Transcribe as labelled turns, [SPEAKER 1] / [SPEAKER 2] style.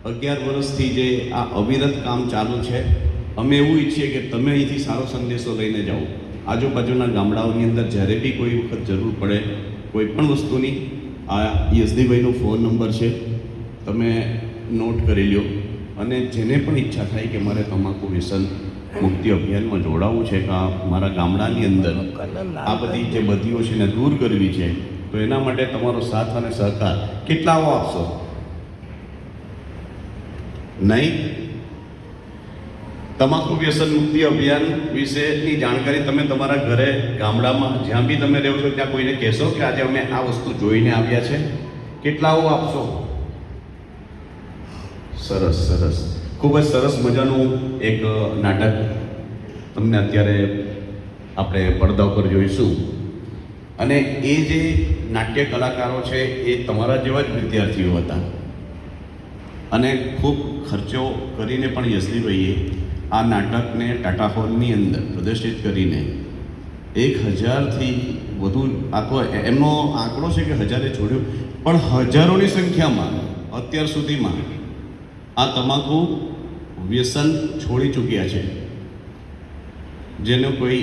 [SPEAKER 1] 11 વર્ષથી જે આ અવિરત કામ ચાલુ છે, અમે એવું ઈચ્છીએ કે તમે અહીંથી સારો સંદેશો લઈને જાઓ. આજુબાજુના ગામડાઓની અંદર જ્યારે બી કોઈ વખત જરૂર પડે કોઈ પણ વસ્તુની, આ યશદીભાઈનો ફોન નંબર છે, તમે નોટ કરી લ્યો. અને જેને પણ ઈચ્છા થાય કે મારે તમાકુ વ્યસન મુક્તિ અભિયાનમાં જોડાવવું છે, કે મારા ગામડાની અંદર આ બધી જે બદીઓ છે એને દૂર કરવી છે, તો એના માટે તમારો સાથ અને સહકાર કેટલાઓ આપશો? નહીં? તમાકુ વ્યસન મુક્તિ અભિયાન વિશેની જાણકારી તમે તમારા ઘરે, ગામડામાં, જ્યાં બી તમે રહો છો ત્યાં કોઈને કહેશો કે આજે અમે આ વસ્તુ જોઈને આવ્યા છે? કેટલાઓ આપશો? સરસ સરસ, ખૂબ જ સરસ મજાનું એક નાટક તમને અત્યારે આપણે પડદા ઉપર જોઈશું. અને એ જે નાટ્ય કલાકારો છે એ તમારા જેવા જ વિદ્યાર્થીઓ હતા, અને ખૂબ ખર્ચો કરીને પણ યશદીભાઈએ આ નાટકને ટાટા હોલની અંદર પ્રદર્શિત કરીને 1000થી વધુ, આ તો એમનો આંકડો છે કે 1000એ છોડ્યો, પણ હજારોની સંખ્યામાં અત્યાર સુધીમાં આ તમાકુ વ્યસન છોડી ચૂક્યા છે, જેનો કોઈ